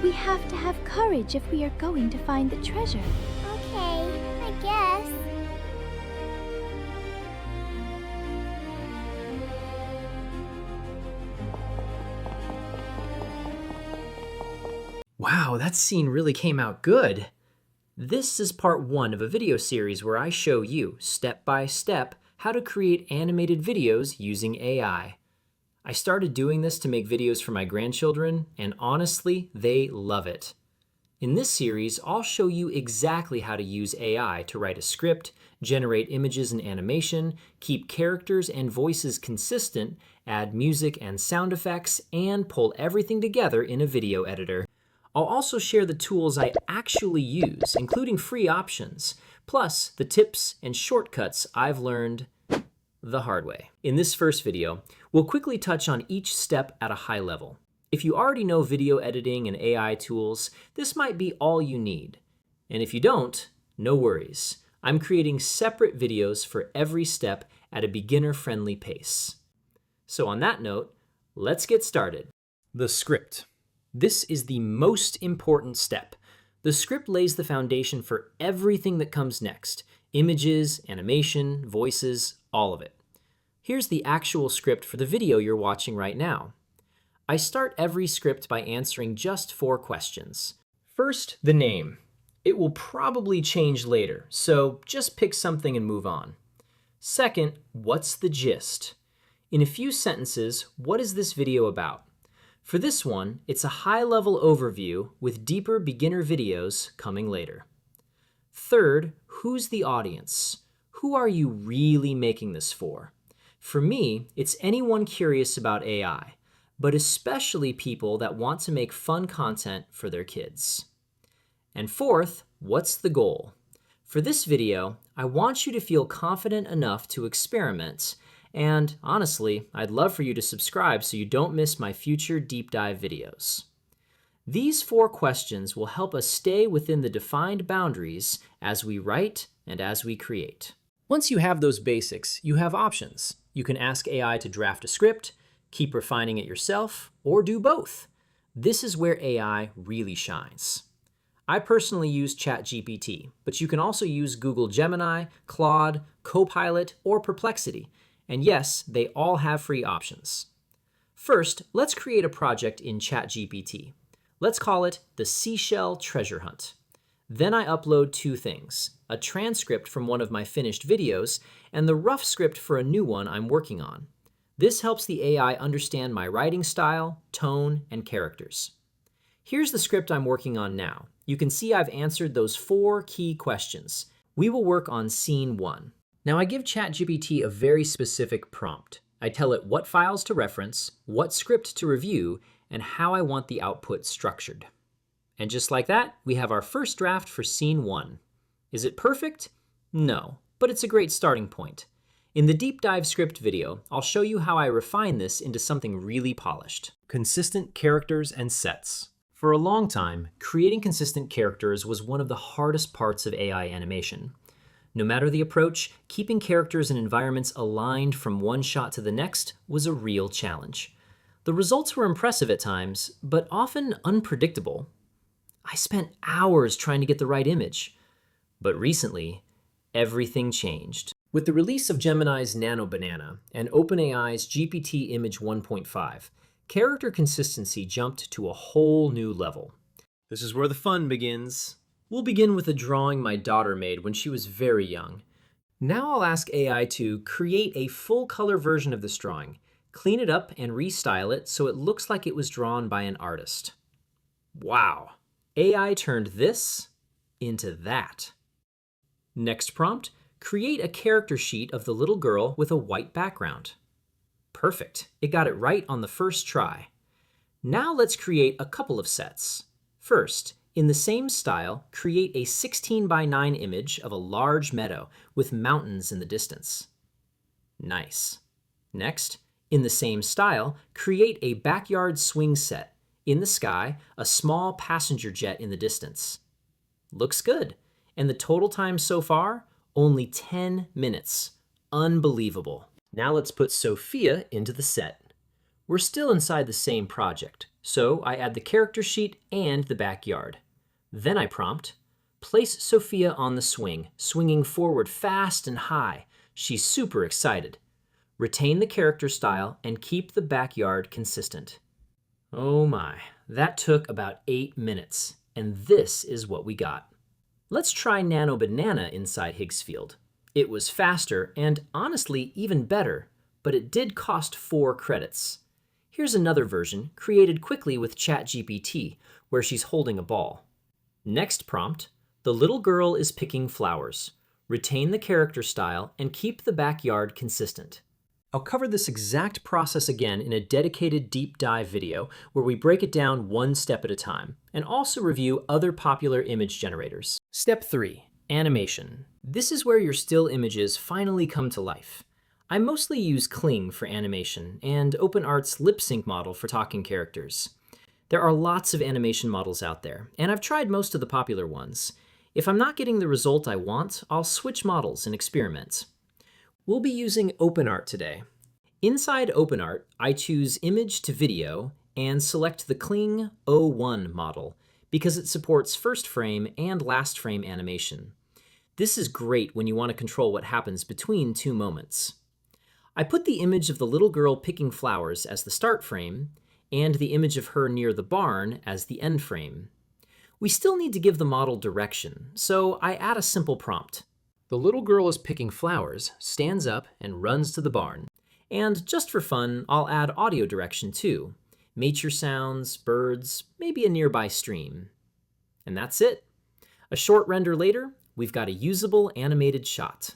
We have to have courage if we are going to find the treasure. Okay, I guess. Wow, that scene really came out good. This is part 1 of a video series where I show you, step by step, how to create animated videos using AI. I started doing this to make videos for my grandchildren, and honestly, they love it. In this series, I'll show you exactly how to use AI to write a script, generate images and animation, keep characters and voices consistent, add music and sound effects, and pull everything together in a video editor. I'll also share the tools I actually use, including free options, plus the tips and shortcuts I've learned the hard way. In this first video, we'll quickly touch on each step at a high level. If you already know video editing and AI tools, this might be all you need. And if you don't, no worries. I'm creating separate videos for every step at a beginner-friendly pace. So on that note, let's get started. The script. This is the most important step. The script lays the foundation for everything that comes next. Images, animation, voices, all of it. Here's the actual script for the video you're watching right now. I start every script by answering just 4 questions. First, the name. It will probably change later, so just pick something and move on. Second, what's the gist? In a few sentences, what is this video about? For this one, it's a high-level overview with deeper beginner videos coming later. Third, who's the audience? Who are you really making this for? For me, it's anyone curious about AI, but especially people that want to make fun content for their kids. And fourth, what's the goal? For this video, I want you to feel confident enough to experiment, and honestly, I'd love for you to subscribe so you don't miss my future deep dive videos. These 4 questions will help us stay within the defined boundaries as we write and as we create. Once you have those basics, you have options. You can ask AI to draft a script, keep refining it yourself, or do both. This is where AI really shines. I personally use ChatGPT, but you can also use Google Gemini, Claude, Copilot, or Perplexity. And yes, they all have free options. First, let's create a project in ChatGPT. Let's call it the Seashell Treasure Hunt. Then I upload 2 things, a transcript from one of my finished videos and the rough script for a new one I'm working on. This helps the AI understand my writing style, tone, and characters. Here's the script I'm working on now. You can see I've answered those 4 key questions. We will work on scene 1. Now I give ChatGPT a very specific prompt. I tell it what files to reference, what script to review, and how I want the output structured. And just like that, we have our first draft for scene 1. Is it perfect? No, but it's a great starting point. In the deep dive script video, I'll show you how I refine this into something really polished. Consistent characters and sets. For a long time, creating consistent characters was one of the hardest parts of AI animation. No matter the approach, keeping characters and environments aligned from one shot to the next was a real challenge. The results were impressive at times, but often unpredictable. I spent hours trying to get the right image. But recently, everything changed. With the release of Gemini's Nano Banana and OpenAI's GPT Image 1.5, character consistency jumped to a whole new level. This is where the fun begins. We'll begin with a drawing my daughter made when she was very young. Now I'll ask AI to create a full-color version of this drawing, clean it up and restyle it so it looks like it was drawn by an artist. Wow! AI turned this into that. Next prompt, create a character sheet of the little girl with a white background. Perfect, it got it right on the first try. Now let's create a couple of sets. First, in the same style, create a 16:9 image of a large meadow with mountains in the distance. Nice. Next, in the same style, create a backyard swing set. In the sky, a small passenger jet in the distance. Looks good. And the total time so far? Only 10 minutes. Unbelievable. Now let's put Sophia into the set. We're still inside the same project. So I add the character sheet and the backyard. Then I prompt, place Sophia on the swing, swinging forward fast and high. She's super excited. Retain the character style and keep the backyard consistent. Oh my, that took about 8 minutes, and this is what we got. Let's try Nano Banana inside Higgsfield. It was faster and honestly even better, but it did cost 4 credits. Here's another version, created quickly with ChatGPT, where she's holding a ball. Next prompt, the little girl is picking flowers. Retain the character style and keep the backyard consistent. I'll cover this exact process again in a dedicated deep dive video where we break it down one step at a time, and also review other popular image generators. Step 3, animation. This is where your still images finally come to life. I mostly use Kling for animation and OpenArt's lip sync model for talking characters. There are lots of animation models out there, and I've tried most of the popular ones. If I'm not getting the result I want, I'll switch models and experiment. We'll be using OpenArt today. Inside OpenArt, I choose Image to Video and select the Kling O1 model because it supports first frame and last frame animation. This is great when you want to control what happens between 2 moments. I put the image of the little girl picking flowers as the start frame and the image of her near the barn as the end frame. We still need to give the model direction, so I add a simple prompt. The little girl is picking flowers, stands up, and runs to the barn. And just for fun, I'll add audio direction too. Nature sounds, birds, maybe a nearby stream. And that's it. A short render later, we've got a usable animated shot.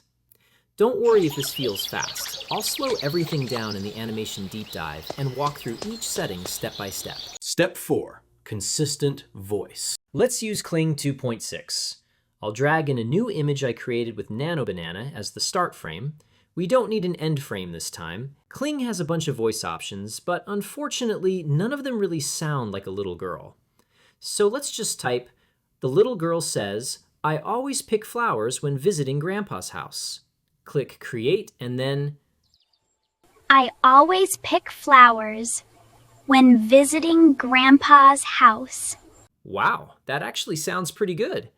Don't worry if this feels fast. I'll slow everything down in the animation deep dive and walk through each setting step by step. Step 4, consistent voice. Let's use Kling 2.6. I'll drag in a new image I created with Nano Banana as the start frame. We don't need an end frame this time. Kling has a bunch of voice options, but unfortunately, none of them really sound like a little girl. So let's just type, the little girl says, I always pick flowers when visiting Grandpa's house. Click Create, and then, I always pick flowers when visiting Grandpa's house. wow, that actually sounds pretty good.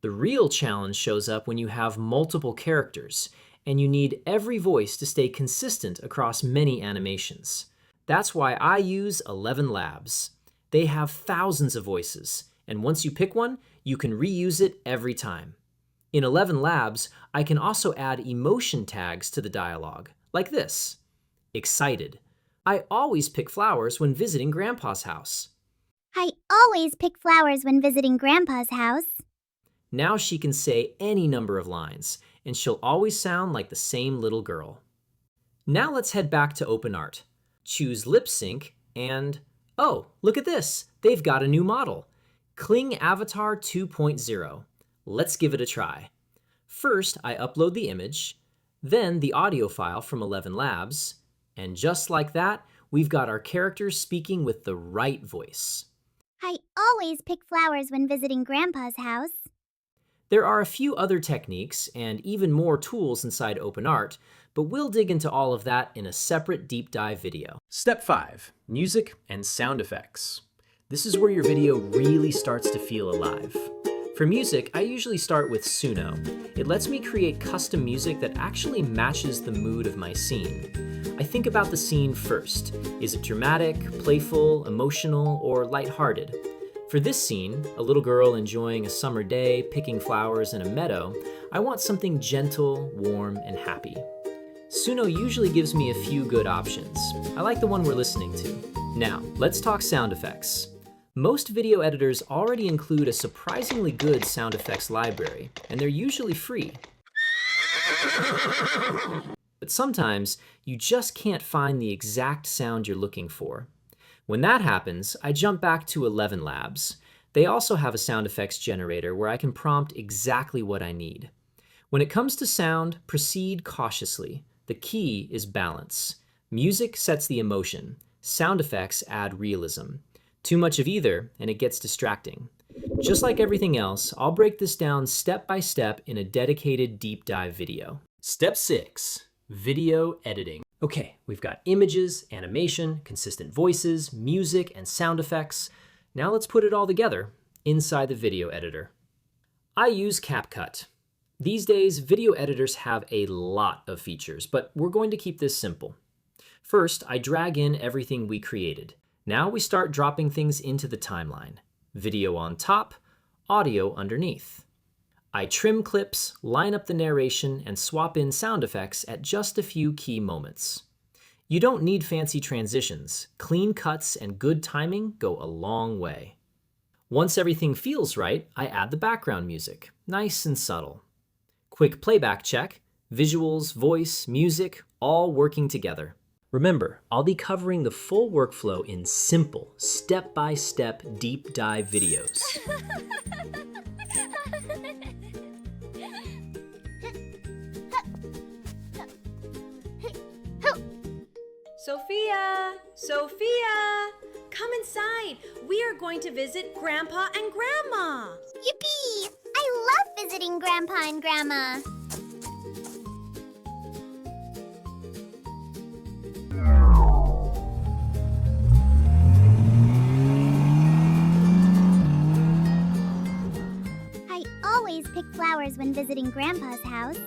The real challenge shows up when you have multiple characters, and you need every voice to stay consistent across many animations. That's why I use 11 Labs. They have thousands of voices, and once you pick one, you can reuse it every time. In 11 Labs, I can also add emotion tags to the dialogue, like this. Excited. I always pick flowers when visiting Grandpa's house. I always pick flowers when visiting Grandpa's house. Now she can say any number of lines, and she'll always sound like the same little girl. Now let's head back to OpenArt. Choose Lip Sync and, oh, look at this! They've got a new model. Kling Avatar 2.0. Let's give it a try. First, I upload the image, then the audio file from 11 Labs, and just like that, we've got our characters speaking with the right voice. I always pick flowers when visiting Grandpa's house. There are a few other techniques and even more tools inside OpenArt, but we'll dig into all of that in a separate deep dive video. Step 5, music and sound effects. This is where your video really starts to feel alive. For music, I usually start with Suno. It lets me create custom music that actually matches the mood of my scene. I think about the scene first. Is it dramatic, playful, emotional, or lighthearted? For this scene, a little girl enjoying a summer day, picking flowers in a meadow, I want something gentle, warm, and happy. Suno usually gives me a few good options. I like the one we're listening to. Now, let's talk sound effects. Most video editors already include a surprisingly good sound effects library, and they're usually free. But sometimes, you just can't find the exact sound you're looking for. When that happens, I jump back to 11 Labs. They also have a sound effects generator where I can prompt exactly what I need. When it comes to sound, proceed cautiously. The key is balance. Music sets the emotion. Sound effects add realism. Too much of either, and it gets distracting. Just like everything else, I'll break this down step by step in a dedicated deep dive video. Step 6, video editing. Okay, we've got images, animation, consistent voices, music, and sound effects. Now let's put it all together inside the video editor. I use CapCut. These days, video editors have a lot of features, but we're going to keep this simple. First, I drag in everything we created. Now we start dropping things into the timeline. Video on top, audio underneath. I trim clips, line up the narration, and swap in sound effects at just a few key moments. You don't need fancy transitions. Clean cuts and good timing go a long way. Once everything feels right, I add the background music, nice and subtle. Quick playback check, visuals, voice, music, all working together. Remember, I'll be covering the full workflow in simple, step-by-step deep dive videos. Sophia! Sophia! Come inside. We are going to visit Grandpa and Grandma. Yippee! I love visiting Grandpa and Grandma. I always pick flowers when visiting Grandpa's house.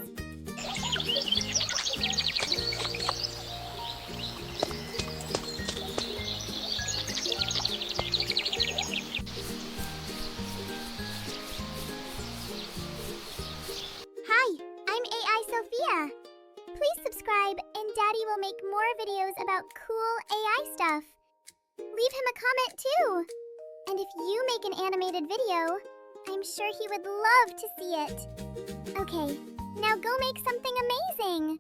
Hi, I'm AI Sophia. Please subscribe and Daddy will make more videos about cool AI stuff. Leave him a comment too. And if you make an animated video, I'm sure he would love to see it. Okay, now go make something amazing.